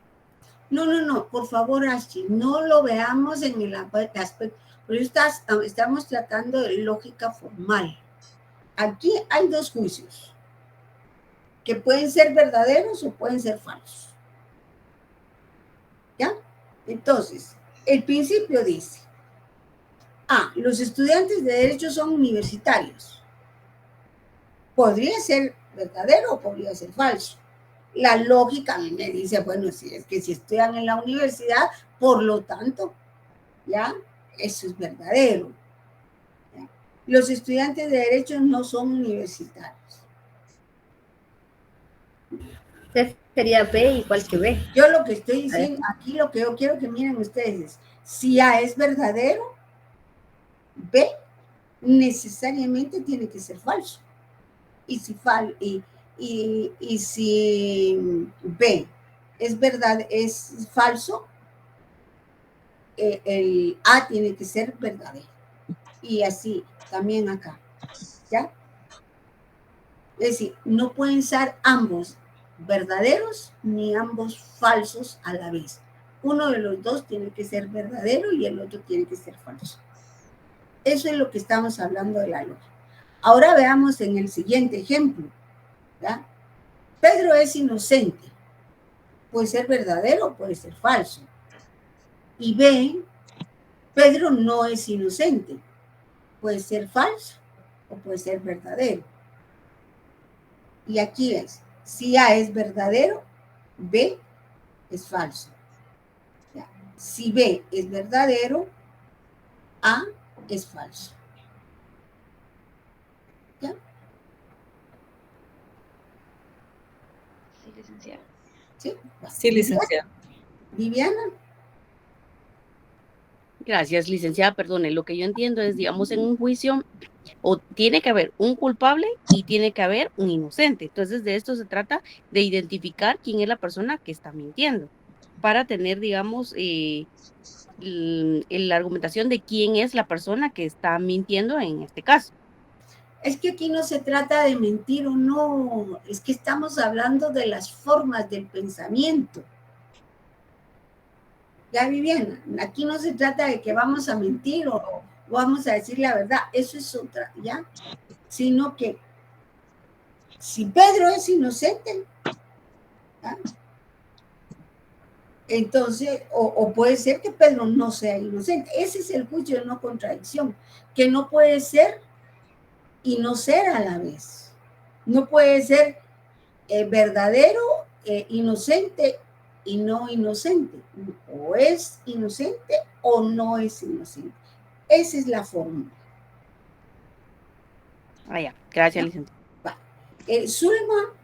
No, por favor, Astrid, no lo veamos en el aspecto, pero estamos tratando de lógica formal. Aquí hay dos juicios, que pueden ser verdaderos o pueden ser falsos. ¿Ya? Entonces, el principio dice: los estudiantes de Derecho son universitarios. Podría ser verdadero o podría ser falso. La lógica a mí me dice, bueno, si es que si estudian en la universidad, por lo tanto, ¿ya? Eso es verdadero. ¿Ya? Los estudiantes de Derecho no son universitarios. Sería B igual que B. Yo lo que estoy diciendo, aquí lo que yo quiero que miren ustedes es: si A es verdadero, B necesariamente tiene que ser falso. Y si B es verdad, es falso, el A tiene que ser verdadero. Y así también acá. ¿Ya? Es decir, no pueden ser ambos verdaderos ni ambos falsos a la vez. Uno de los dos tiene que ser verdadero y el otro tiene que ser falso. Eso es lo que estamos hablando de la lógica. Ahora veamos en el siguiente ejemplo. ¿Ya? Pedro es inocente. Puede ser verdadero o puede ser falso. Y B, Pedro no es inocente. Puede ser falso o puede ser verdadero. Y aquí es: si A es verdadero, B es falso. ¿Ya? Si B es verdadero, A es falso. ¿Ya? Sí, licenciada. Sí, Sí, licenciada. Viviana. Gracias, licenciada. Perdone, lo que yo entiendo es, digamos, en un juicio, o tiene que haber un culpable y tiene que haber un inocente. Entonces, de esto se trata de identificar quién es la persona que está mintiendo, para tener, digamos, la argumentación de quién es la persona que está mintiendo en este caso. Es que aquí no se trata de mentir o no, es que estamos hablando de las formas del pensamiento. Ya, Viviana, aquí no se trata de que vamos a mentir o vamos a decir la verdad, eso es otra, ¿ya? Sino que si Pedro es inocente, ¿ya? Entonces, o puede ser que Pedro no sea inocente. Ese es el juicio de no contradicción, que no puede ser y no ser a la vez. No puede ser verdadero, inocente y no inocente. O es inocente o no es inocente. Esa es la fórmula. Ya. Gracias, licenciada. Zulma.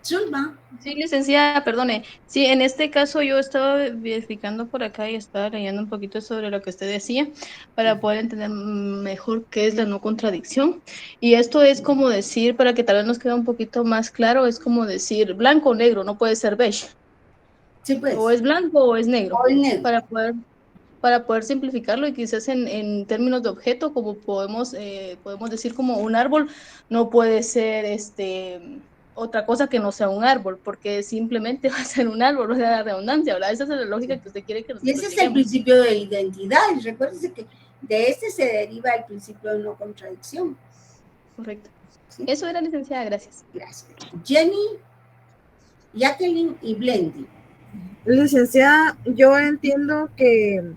Zulma. Sí, licenciada, perdone. Sí, en este caso yo estaba verificando por acá y estaba leyendo un poquito sobre lo que usted decía para poder entender mejor qué es la no contradicción. Y esto es como decir, para que tal vez nos quede un poquito más claro, es como decir blanco o negro, no puede ser beige. Sí, pues. O es blanco o es negro. O es negro. Para poder simplificarlo y quizás en términos de objeto, como podemos decir como un árbol, no puede ser otra cosa que no sea un árbol, porque simplemente va a ser un árbol, o sea, la redundancia, ¿verdad? Esa es la lógica que usted quiere que Y nosotros ese es el lleguemos. principio de identidad. Y recuérdense que de este se deriva el principio de no contradicción. Correcto. ¿Sí? Eso era, licenciada, gracias. Gracias. Jenny, Jacqueline y Blendy. Licenciada, yo entiendo que,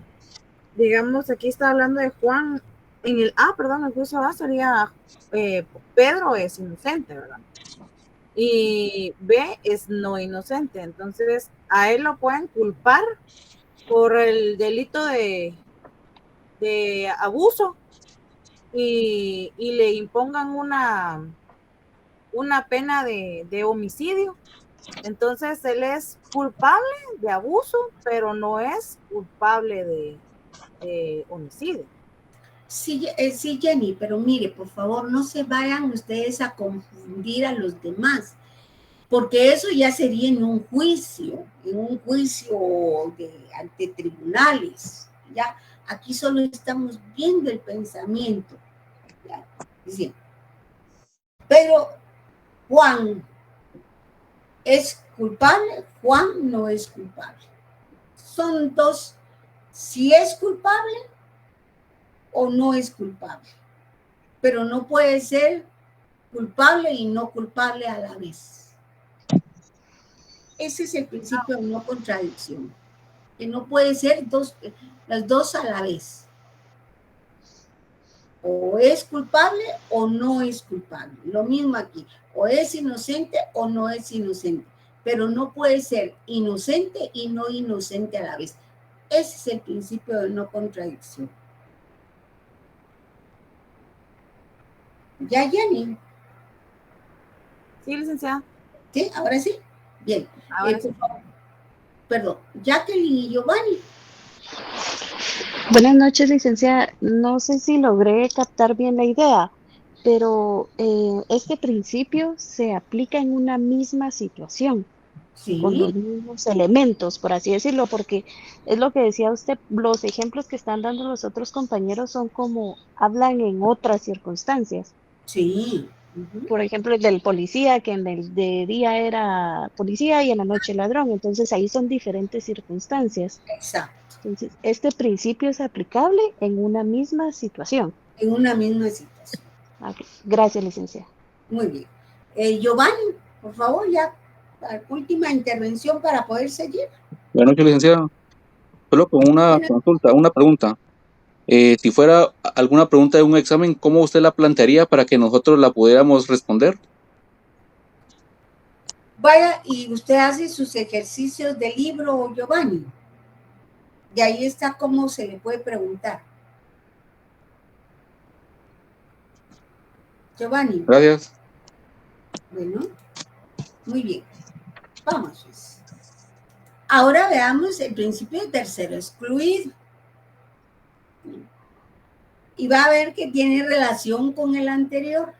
digamos, aquí está hablando de Juan, el juicio A sería Pedro es inocente, ¿verdad? Y B es no inocente, entonces a él lo pueden culpar por el delito de abuso y le impongan una pena de homicidio. Entonces él es culpable de abuso, pero no es culpable de homicidio. Sí, sí, Jenny, pero mire, por favor, no se vayan ustedes a confundir a los demás, porque eso ya sería en un juicio ante tribunales, ¿ya? Aquí solo estamos viendo el pensamiento, ¿ya? Diciendo, pero Juan es culpable, Juan no es culpable. Son dos, si es culpable o no es culpable, pero no puede ser culpable y no culpable a la vez. Ese es el principio de no contradicción, que no puede ser las dos a la vez. O es culpable o no es culpable. Lo mismo aquí, o es inocente o no es inocente, pero no puede ser inocente y no inocente a la vez. Ese es el principio de no contradicción. ¿Ya, Jenny? Sí, licenciada. ¿Sí? ¿Ahora sí? Bien. Ahora sí. Perdón, Jacqueline y Giovanni. Buenas noches, licenciada. No sé si logré captar bien la idea, pero este principio se aplica en una misma situación, sí, con los mismos elementos, por así decirlo, porque es lo que decía usted, los ejemplos que están dando los otros compañeros son como hablan en otras circunstancias. Sí. Por ejemplo, el del policía, que en el de día era policía y en la noche ladrón. Entonces ahí son diferentes circunstancias. Exacto. Entonces, este principio es aplicable en una misma situación. En una misma situación. Okay. Gracias, licenciada. Muy bien. Giovanni, por favor, ya, última intervención para poder seguir. Buenas noches, licenciada. Solo con una consulta, una pregunta. Si fuera alguna pregunta de un examen, ¿cómo usted la plantearía para que nosotros la pudiéramos responder? Vaya, y usted hace sus ejercicios de libro, Giovanni. Y ahí está cómo se le puede preguntar. Giovanni. Gracias. Bueno, muy bien. Vamos. Ahora veamos el principio de tercero excluido. Y va a ver que tiene relación con el anterior.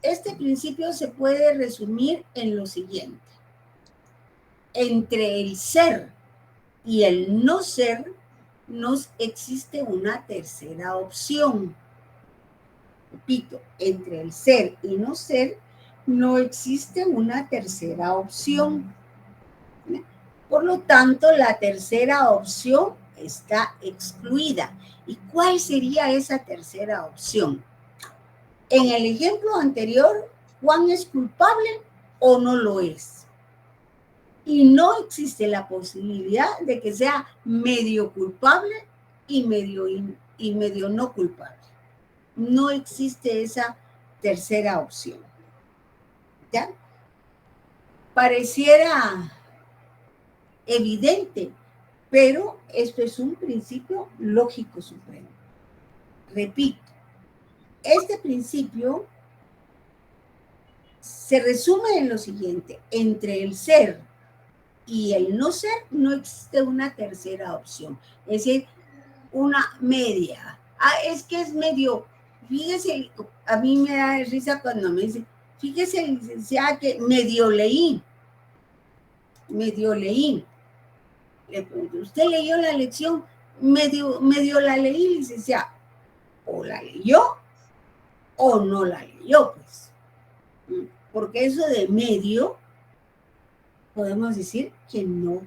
Este principio se puede resumir en lo siguiente. Entre el ser y el no ser, nos existe una tercera opción. Repito, entre el ser y no ser, no existe una tercera opción. Por lo tanto, la tercera opción está excluida. ¿Y cuál sería esa tercera opción? En el ejemplo anterior, ¿Juan es culpable o no lo es? Y no existe la posibilidad de que sea medio culpable y medio no culpable. No existe esa tercera opción. ¿Ya? Pareciera evidente, pero esto es un principio lógico supremo. Repito, este principio se resume en lo siguiente: entre el ser y el no ser no existe una tercera opción, es decir, una media. Es que es medio, fíjese, a mí me da risa cuando me dice, fíjese, licenciada, que medio leí. medio leí. Le pregunto, ¿usted leyó la lección? Medio la leí, licenciada. O la leyó o no la leyó, pues. Porque eso de medio, podemos decir que no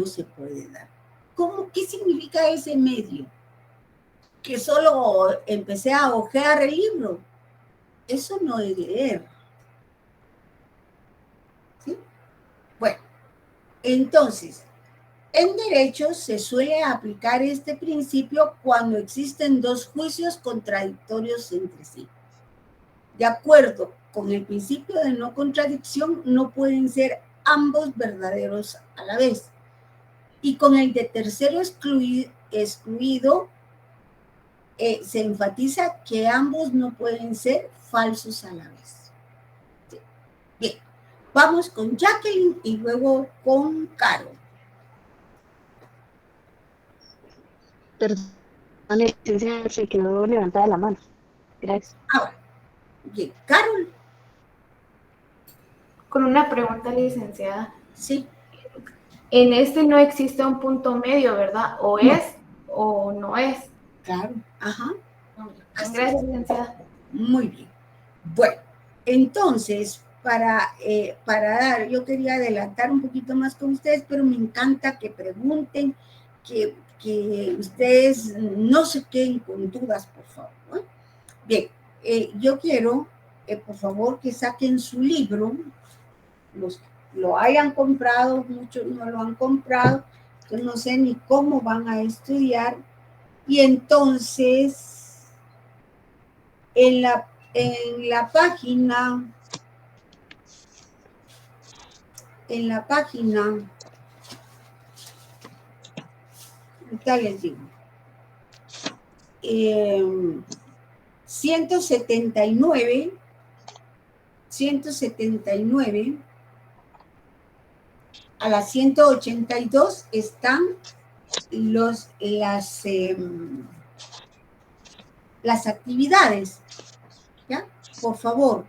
se puede dar. ¿Qué significa ese medio? Que solo empecé a hojear el libro. Eso no es leer. ¿Sí? Bueno, entonces, en derecho se suele aplicar este principio cuando existen dos juicios contradictorios entre sí. De acuerdo con el principio de no contradicción, no pueden ser ambos verdaderos a la vez. Y con el de tercero excluido se enfatiza que ambos no pueden ser falsos a la vez. ¿Sí? Bien, vamos con Jacqueline y luego con Carol. Perdón, licenciada, se quedó levantada la mano. Gracias. Ahora, bien, Carol. Con una pregunta, licenciada. Sí. En este no existe un punto medio, ¿verdad? O no. Es o no es. Claro, ajá. Gracias, licenciada. Muy bien. Bueno, entonces, para dar, yo quería adelantar un poquito más con ustedes, pero me encanta que pregunten, que ustedes no se queden con dudas, por favor, ¿no? Bien, yo quiero, por favor, que saquen su libro, los que lo hayan comprado, muchos no lo han comprado, entonces no sé ni cómo van a estudiar, y entonces en la página, ahorita les digo, 179, a la 182 están las actividades, ¿ya? Por favor,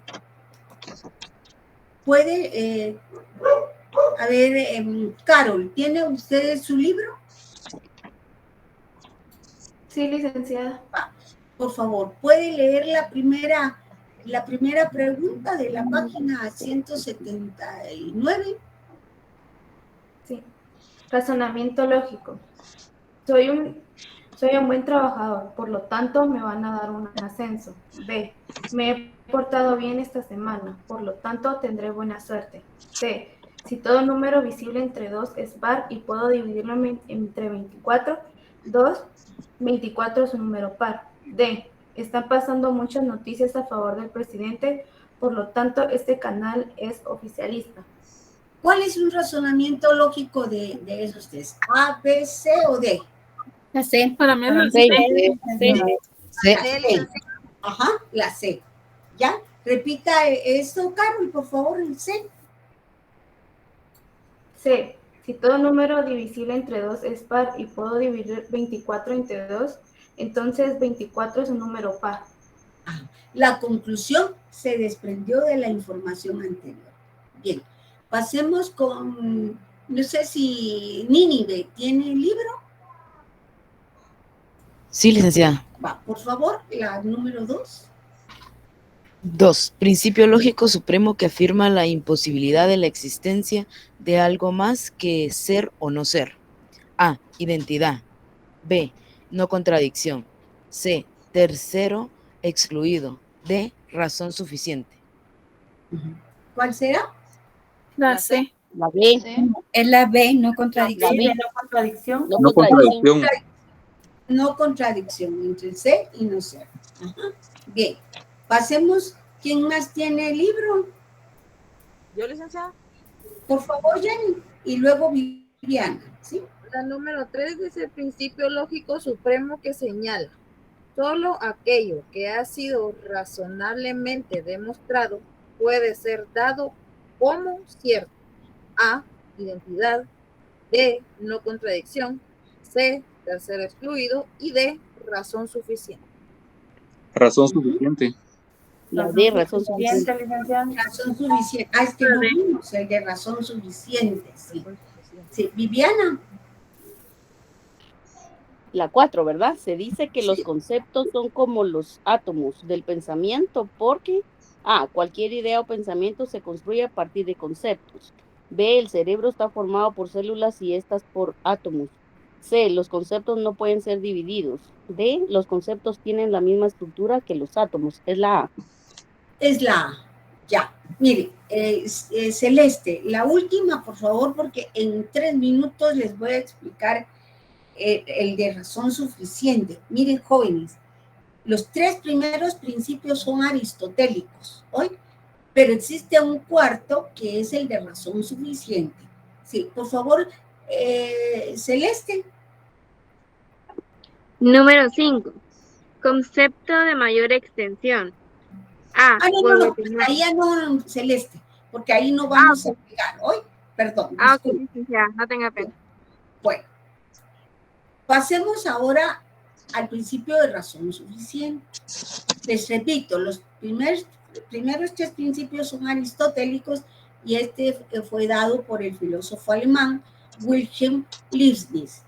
puede, a ver, Carol, ¿tiene usted su libro? Sí, licenciada. Por favor, ¿puede leer la primera pregunta de la página 179? Sí. Razonamiento lógico. Soy un buen trabajador, por lo tanto me van a dar un ascenso. B. Me he portado bien esta semana, por lo tanto tendré buena suerte. C. Si todo número visible entre 2 es par y puedo dividirlo entre 24, 24 es un número par. D. Están pasando muchas noticias a favor del presidente, por lo tanto este canal es oficialista. ¿Cuál es un razonamiento lógico de esos tres? ¿A, B, C o D? La C. Para mí es la C. C. Ajá, la C. ¿Ya? Repita esto, Carol, por favor, el C. C. Si todo número divisible entre 2 es par y puedo dividir 24 entre 2, entonces 24 es un número par. La conclusión se desprendió de la información anterior. Bien, pasemos con, no sé si Nínive tiene el libro. Sí, licenciada. Va, por favor, la número 2. 2. Principio lógico supremo que afirma la imposibilidad de la existencia de algo más que ser o no ser. A. Identidad. B. No contradicción. C. Tercero excluido. D. Razón suficiente. ¿Cuál será? La C. La B. Es la B, no contradicción. No contradicción. No contradicción. No contradicción entre C y no ser. Ajá. Bien, pasemos. ¿Quién más tiene el libro? ¿Yo, licenciada? Por favor, Jenny. Y luego Viviana, ¿sí? La número 3 dice principio lógico supremo que señala: solo aquello que ha sido razonablemente demostrado puede ser dado como cierto. A. Identidad. B. No contradicción. C. Tercero excluido. Y D. Razón suficiente. Razón suficiente. La D, razón suficiente. Razón suficiente. Ah, es que no vimos el de razón suficiente. Sí. Sí. Viviana. La 4, ¿verdad? Se dice que los conceptos son como los átomos del pensamiento porque cualquier idea o pensamiento se construye a partir de conceptos. B, el cerebro está formado por células y estas por átomos. C, los conceptos no pueden ser divididos. D, los conceptos tienen la misma estructura que los átomos. Es la A. Es la A. Ya. Mire, Celeste, la última, por favor, porque en 3 minutos les voy a explicar el de razón suficiente. Miren, jóvenes, los 3 primeros principios son aristotélicos, ¿hoy? Pero existe un cuarto que es el de razón suficiente. Sí, por favor, Celeste. Número 5. Concepto de mayor extensión. No, ahí ya no, Celeste, porque ahí no vamos a llegar hoy. Perdón. Ok, ya, no tenga pena. Bueno, pasemos ahora al principio de razón suficiente. Les repito, los primeros 3 principios son aristotélicos y este fue dado por el filósofo alemán Wilhelm Leibniz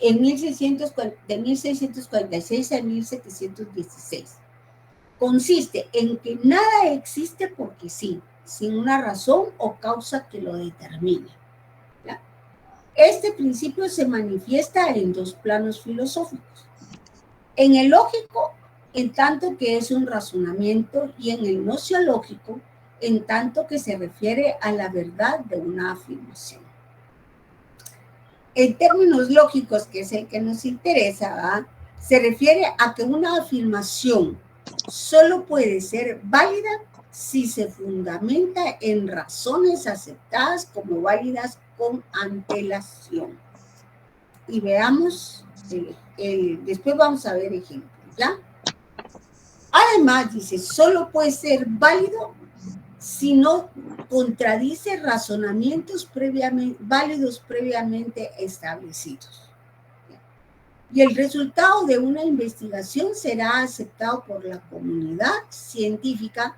en de 1646 a 1716. Consiste en que nada existe porque sí, sin una razón o causa que lo determine. ¿Ya? Este principio se manifiesta en 2 planos filosóficos. En el lógico, en tanto que es un razonamiento, y en el nociológico, en tanto que se refiere a la verdad de una afirmación. En términos lógicos, que es el que nos interesa, ¿verdad?, se refiere a que una afirmación solo puede ser válida si se fundamenta en razones aceptadas como válidas con antelación. Y veamos, después vamos a ver ejemplos, ¿ya? Además, dice, solo puede ser válido si no contradice razonamientos válidos previamente establecidos. Y el resultado de una investigación será aceptado por la comunidad científica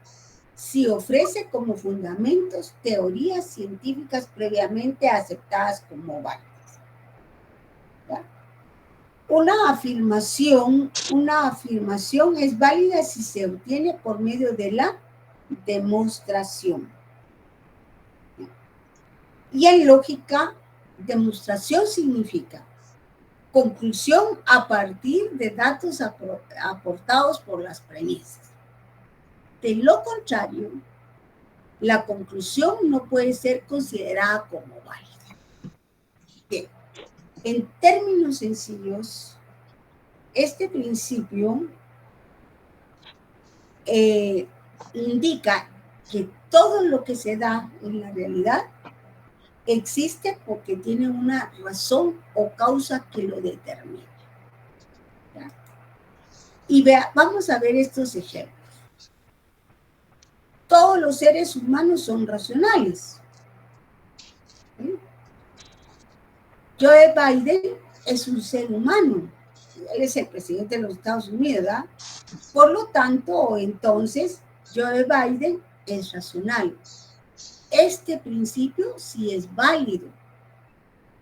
si ofrece como fundamentos teorías científicas previamente aceptadas como válidas. ¿Ya? Una afirmación es válida si se obtiene por medio de la demostración. Y en lógica, demostración significa conclusión a partir de datos aportados por las premisas. De lo contrario, la conclusión no puede ser considerada como válida. Bien. En términos sencillos, este principio indica que todo lo que se da en la realidad existe porque tiene una razón o causa que lo determina. ¿Ya? Y vamos a ver estos ejemplos. Todos los seres humanos son racionales. ¿Sí? Joe Biden es un ser humano. Él es el presidente de los Estados Unidos, ¿verdad? Por lo tanto, entonces, Joe Biden es racional. Este principio sí es válido,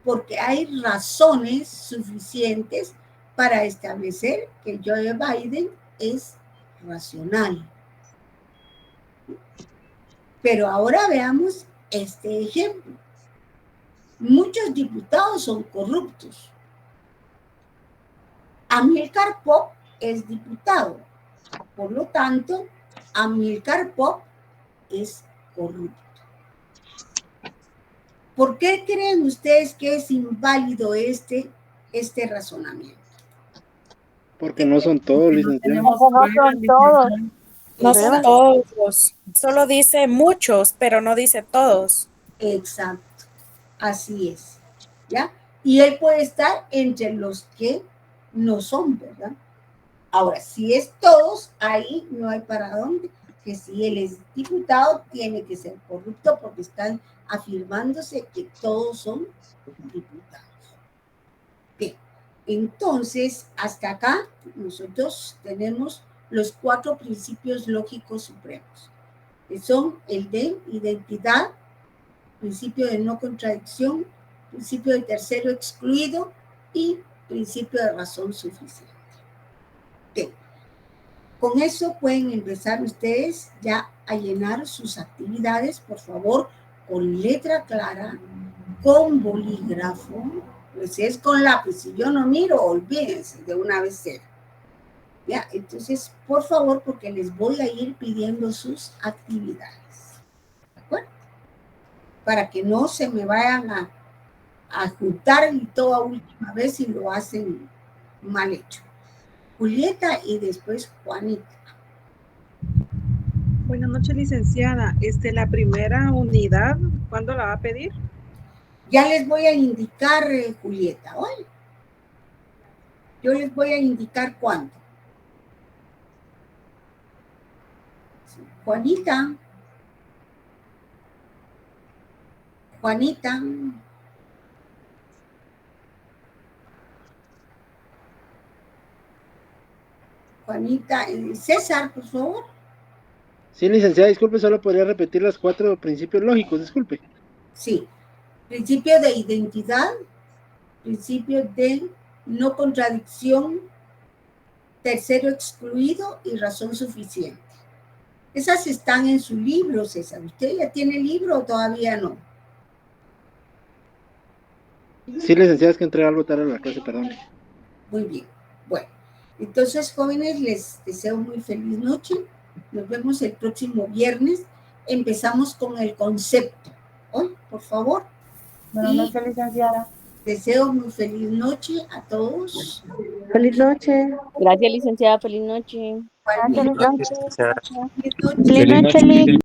porque hay razones suficientes para establecer que Joe Biden es racional. Pero ahora veamos este ejemplo. Muchos diputados son corruptos. Amílcar Pop es diputado. Por lo tanto, Amílcar Pop es corrupto. ¿Por qué creen ustedes que es inválido este razonamiento? Porque no son todos, licenciado. No son todos. No son todos. Solo dice muchos, pero no dice todos. Exacto. Así es. ¿Ya? Y él puede estar entre los que no son, ¿verdad? Ahora, si es todos, ahí no hay para dónde. Que si él es diputado, tiene que ser corrupto porque están afirmándose que todos son diputados. Bien, entonces, hasta acá nosotros tenemos los 4 principios lógicos supremos, que son el de identidad, principio de no contradicción, principio del tercero excluido y principio de razón suficiente. Bien. Con eso pueden empezar ustedes ya a llenar sus actividades, por favor, con letra clara, con bolígrafo, pues si es con lápiz, si yo no miro, olvídense de una vez ser. Ya, entonces, por favor, porque les voy a ir pidiendo sus actividades. ¿De acuerdo? Para que no se me vayan a juntar y toda última vez si lo hacen mal hecho. Julieta y después Juanita. Buenas noches, licenciada. La primera unidad, ¿cuándo la va a pedir? Ya les voy a indicar, Julieta, ¿oye? Yo les voy a indicar cuándo. Juanita. Juanita. Juanita, César, por favor. Sí, licenciada, disculpe, solo podría repetir los 4 principios lógicos, disculpe. Sí, principio de identidad, principio de no contradicción, tercero excluido y razón suficiente. Esas están en su libro, César. ¿Usted ya tiene el libro o todavía no? Sí, licenciada, es que entré algo tarde a la clase, perdón. Muy bien. Bueno, entonces, jóvenes, les deseo muy feliz noche. Nos vemos el próximo viernes. Empezamos con el concepto. Hoy, por favor. Buenas noches, licenciada. Deseo muy feliz noche a todos. Feliz noche. Gracias, licenciada. Feliz noche. Feliz noche. noche. Feliz noche.